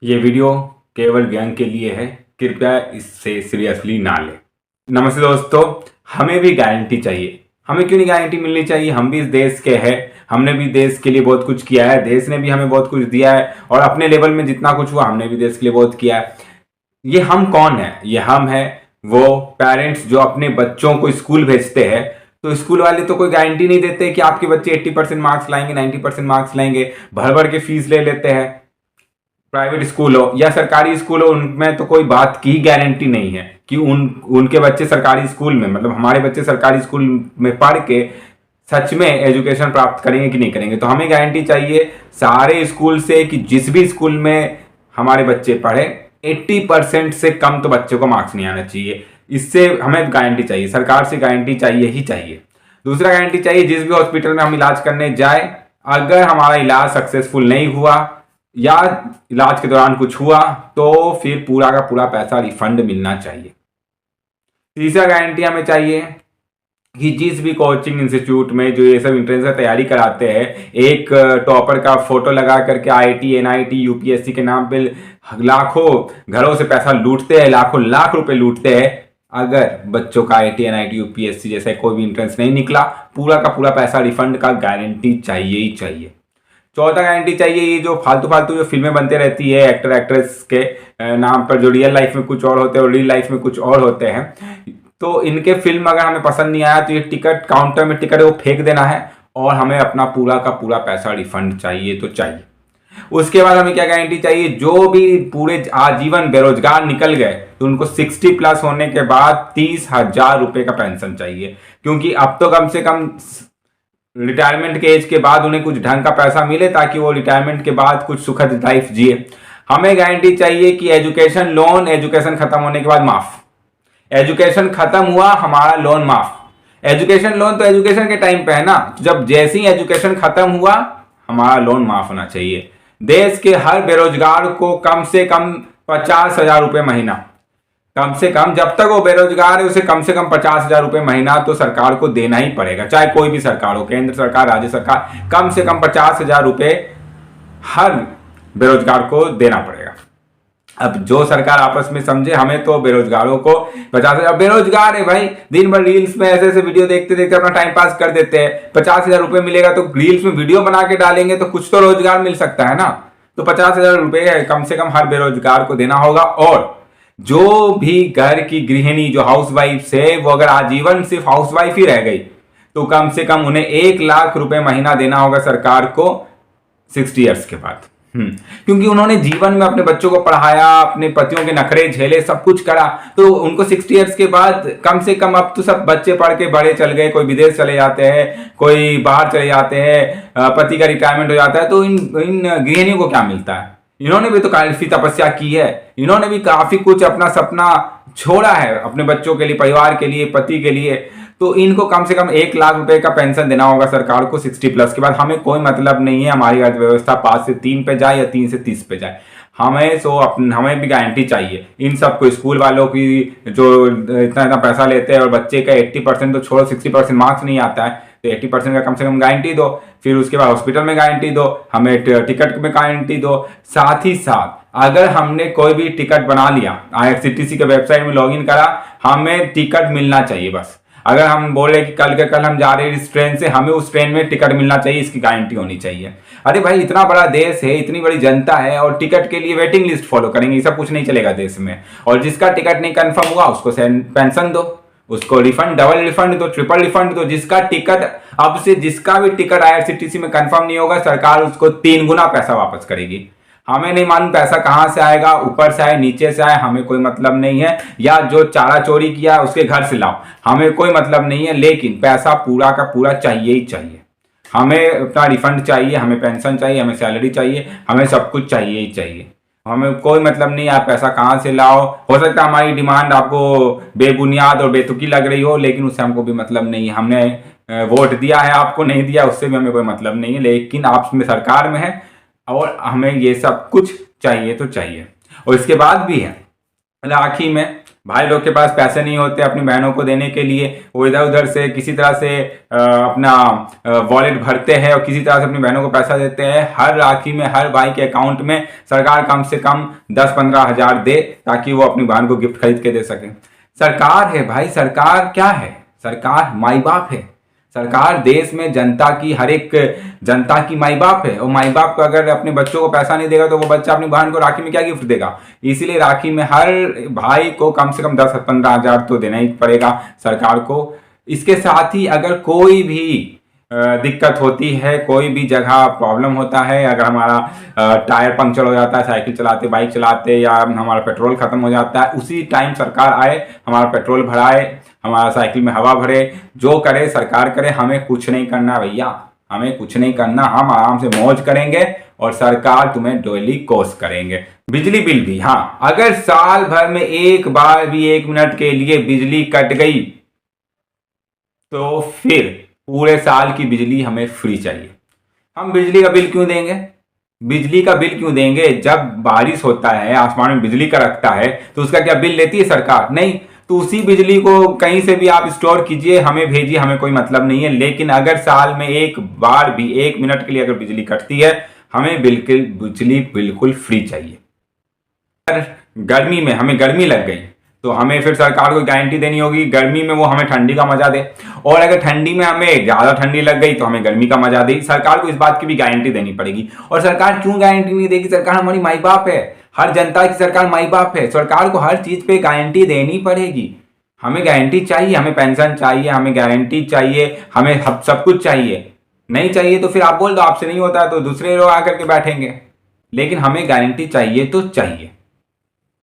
ये वीडियो केवल व्यंग के लिए है, कृपया इससे सीरियसली ना लें। नमस्ते दोस्तों, हमें भी गारंटी चाहिए। हमें क्यों नहीं गारंटी मिलनी चाहिए? हम भी इस देश के हैं, हमने भी देश के लिए बहुत कुछ किया है, देश ने भी हमें बहुत कुछ दिया है और अपने लेवल में जितना कुछ हुआ हमने भी देश के लिए बहुत किया है। ये हम कौन है? ये हम है वो पेरेंट्स जो अपने बच्चों को स्कूल भेजते हैं। तो स्कूल वाले तो कोई गारंटी नहीं देते कि आपके बच्चे 80% मार्क्स लाएंगे, 90% मार्क्स लाएंगे। भर भर के फीस ले लेते हैं। प्राइवेट स्कूल हो या सरकारी स्कूल हो, उनमें तो कोई बात की गारंटी नहीं है कि उनके बच्चे सरकारी स्कूल में, मतलब हमारे बच्चे सरकारी स्कूल में पढ़ के सच में एजुकेशन प्राप्त करेंगे कि नहीं करेंगे। तो हमें गारंटी चाहिए सारे स्कूल से कि जिस भी स्कूल में हमारे बच्चे पढ़े 80% से कम तो बच्चों को मार्क्स नहीं आना चाहिए। इससे हमें गारंटी चाहिए, सरकार से गारंटी चाहिए ही चाहिए। दूसरा गारंटी चाहिए, जिस भी हॉस्पिटल में हम इलाज करने जाए, अगर हमारा इलाज सक्सेसफुल नहीं हुआ या इलाज के दौरान कुछ हुआ तो फिर पूरा का पूरा पैसा रिफंड मिलना चाहिए। तीसरा गारंटी हमें चाहिए कि जिस भी कोचिंग इंस्टीट्यूट में जो ये सब एंट्रेंस की तैयारी कराते हैं, एक टॉपर का फोटो लगा करके आईआईटी, एनआईटी, यूपीएससी के नाम पे लाखों घरों से पैसा लूटते हैं, लाखों लाख रुपए लूटते हैं। अगर बच्चों का आईआईटी, एनआईटी, यूपीएससी जैसा कोई भी एंट्रेंस नहीं निकला, पूरा का पूरा पैसा रिफंड का गारंटी चाहिए ही चाहिए। चौथा गारंटी चाहिए, ये जो फालतू फालतू जो फिल्में बनते रहती है एक्टर एक्ट्रेस के नाम पर, जो रियल लाइफ में कुछ और होते हैं और रियल लाइफ में कुछ और होते हैं, तो इनके फिल्म अगर हमें पसंद नहीं आया तो ये टिकट काउंटर में टिकट वो फेंक देना है और हमें अपना पूरा का पूरा पैसा रिफंड चाहिए तो चाहिए। उसके बाद हमें क्या गारंटी चाहिए? जो भी पूरे आजीवन बेरोजगार निकल गए तो उनको 60 प्लस होने के बाद 30,000 रुपए का पेंशन चाहिए, क्योंकि अब तो कम से कम रिटायरमेंट के एज के बाद उन्हें कुछ ढंग का पैसा मिले ताकि वो रिटायरमेंट के बाद कुछ सुखद लाइफ जिए। हमें गारंटी चाहिए कि एजुकेशन लोन एजुकेशन खत्म होने के बाद माफ, एजुकेशन खत्म हुआ हमारा लोन माफ। एजुकेशन लोन तो एजुकेशन के टाइम पे है ना, जब जैसे ही एजुकेशन खत्म हुआ हमारा लोन माफ होना चाहिए। देश के हर बेरोजगार को कम से कम 50,000 रुपए महीना, कम से कम जब तक वो बेरोजगार है उसे कम से कम 50,000 रुपए महीना तो सरकार को देना ही पड़ेगा, चाहे कोई भी सरकार हो, केंद्र सरकार, राज्य सरकार, कम से कम 50,000 रुपए हर बेरोजगार को देना पड़ेगा। अब जो सरकार आपस में समझे, हमें तो बेरोजगारों को 50,000, बेरोजगार है भाई, दिन भर रील्स में ऐसे ऐसे वीडियो देखते देखते अपना टाइम पास कर देते हैं। 50,000 रुपए मिलेगा तो रील्स में वीडियो बना के डालेंगे तो कुछ तो रोजगार मिल सकता है ना। तो 50,000 रुपए कम से कम हर बेरोजगार को देना होगा। और जो भी घर की गृहिणी जो हाउसवाइफ है, वो अगर आजीवन सिर्फ हाउसवाइफ ही रह गई तो कम से कम उन्हें 1,00,000 रुपए महीना देना होगा सरकार को 60 ईयर्स के बाद। क्योंकि उन्होंने जीवन में अपने बच्चों को पढ़ाया, अपने पतियों के नखरे झेले, सब कुछ करा, तो उनको 60 ईयर्स के बाद कम से कम, अब तो सब बच्चे पढ़ के बड़े चल गए, कोई विदेश चले जाते हैं, कोई बाहर चले जाते हैं, पति का रिटायरमेंट हो जाता है, तो इन गृहिणियों को क्या मिलता है? इन्होंने भी तो काफी तपस्या की है, इन्होंने भी काफी कुछ अपना सपना छोड़ा है अपने बच्चों के लिए, परिवार के लिए, पति के लिए। तो इनको कम से कम 1,00,000 रुपए का पेंशन देना होगा सरकार को 60 प्लस के बाद। हमें कोई मतलब नहीं है हमारी अर्थव्यवस्था 5 से 3 पे जाए या 3 से 30 पे जाए, हमें भी गारंटी चाहिए। इन सबको, स्कूल वालों की जो इतना इतना पैसा लेते हैं और बच्चे का 80% तो छोड़ो, 60% मार्क्स नहीं आता है, तो 80% का कम से कम गारंटी दो। फिर उसके बाद हॉस्पिटल में गारंटी दो, हमें टिकट में गारंटी दो। साथ ही साथ अगर हमने कोई भी टिकट बना लिया, IRCTC के वेबसाइट में लॉगिन करा, हमें टिकट मिलना चाहिए बस। अगर हम बोले कि कल के कल हम जा रहे हैं इस ट्रेन से, हमें उस ट्रेन में टिकट मिलना चाहिए, इसकी गारंटी होनी चाहिए। अरे भाई, इतना बड़ा देश है, इतनी बड़ी जनता है और टिकट के लिए वेटिंग लिस्ट फॉलो करेंगे, ये सब कुछ नहीं चलेगा देश में। और जिसका टिकट नहीं कंफर्म हुआ उसको पेंशन दो, उसको रिफंड, डबल रिफंड दो, ट्रिपल रिफंड दो। जिसका टिकट अब से, जिसका भी टिकट IRCTC में कंफर्म नहीं होगा, सरकार उसको 3 गुना पैसा वापस करेगी। हमें नहीं मालूम पैसा कहां से आएगा, ऊपर से आए, नीचे से आए, हमें कोई मतलब नहीं है, या जो चारा चोरी किया उसके घर से लाओ, हमें कोई मतलब नहीं है, लेकिन पैसा पूरा का पूरा चाहिए ही चाहिए। हमें अपना रिफंड चाहिए, हमें पेंशन चाहिए, हमें सैलरी चाहिए, हमें सब कुछ चाहिए ही चाहिए। हमें कोई मतलब नहीं आप पैसा कहाँ से लाओ। हो सकता है हमारी डिमांड आपको बेबुनियाद और बेतुकी लग रही हो, लेकिन उससे हमको भी मतलब नहीं है। हमने वोट दिया है, आपको नहीं दिया उससे भी हमें कोई मतलब नहीं है, लेकिन आप में सरकार में है और हमें ये सब कुछ चाहिए तो चाहिए। और इसके बाद भी है, आखिर में भाई लोग के पास पैसे नहीं होते अपनी बहनों को देने के लिए, वो इधर उधर से किसी तरह से अपना वॉलेट भरते हैं और किसी तरह से अपनी बहनों को पैसा देते हैं। हर राखी में हर भाई के अकाउंट में सरकार कम से कम 10-15 हजार दे ताकि वो अपनी बहन को गिफ्ट खरीद के दे सके। सरकार है भाई, सरकार क्या है? सरकार माई बाप है। सरकार देश में जनता की, हर एक जनता की माई बाप है, और माई बाप को अगर अपने बच्चों को पैसा नहीं देगा तो वो बच्चा अपनी बहन को राखी में क्या गिफ्ट देगा? इसीलिए राखी में हर भाई को कम से कम 10-15 हजार तो देना ही पड़ेगा सरकार को। इसके साथ ही अगर कोई भी दिक्कत होती है, कोई भी जगह प्रॉब्लम होता है, अगर हमारा टायर पंक्चर हो जाता है साइकिल चलाते बाइक चलाते, या हमारा पेट्रोल खत्म हो जाता है, उसी टाइम सरकार आए, हमारा पेट्रोल भराए, हमारा साइकिल में हवा भरे, जो करे सरकार करे। हमें कुछ नहीं करना भैया, हमें कुछ नहीं करना, हम आराम से मौज करेंगे और सरकार तुम्हें डेली कोस करेंगे। बिजली बिल भी, हाँ, अगर साल भर में एक बार भी 1 मिनट के लिए बिजली कट गई तो फिर पूरे साल की बिजली हमें फ्री चाहिए। हम बिजली का बिल क्यों देंगे? बिजली का बिल क्यों देंगे? जब बारिश होता है, आसमान में बिजली का रखता है, तो उसका क्या बिल लेती है सरकार? नहीं। तो उसी बिजली को कहीं से भी आप स्टोर कीजिए, हमें भेजिए, हमें कोई मतलब नहीं है। लेकिन अगर साल में एक बार भी 1 मिनट के लिए अगर बिजली कटती है, हमें बिल्कुल बिजली बिल्कुल फ्री चाहिए। अगर गर्मी में हमें गर्मी लग गई तो हमें फिर सरकार को गारंटी देनी होगी गर्मी में वो हमें ठंडी का मजा दे, और अगर ठंडी में हमें ज्यादा ठंडी लग गई तो हमें गर्मी का मजा दे। सरकार को इस बात की भी गारंटी देनी पड़ेगी। और सरकार क्यों गारंटी नहीं देगी? सरकार हमारी माई बाप है, हर जनता की सरकार माई बाप है। सरकार को हर चीज पे गारंटी देनी पड़ेगी। हमें गारंटी चाहिए, हमें पेंशन चाहिए, हमें गारंटी चाहिए, हमें सब कुछ चाहिए। नहीं चाहिए तो फिर आप बोल दो आपसे नहीं होता तो दूसरे लोग आकर के बैठेंगे, लेकिन हमें गारंटी चाहिए तो चाहिए।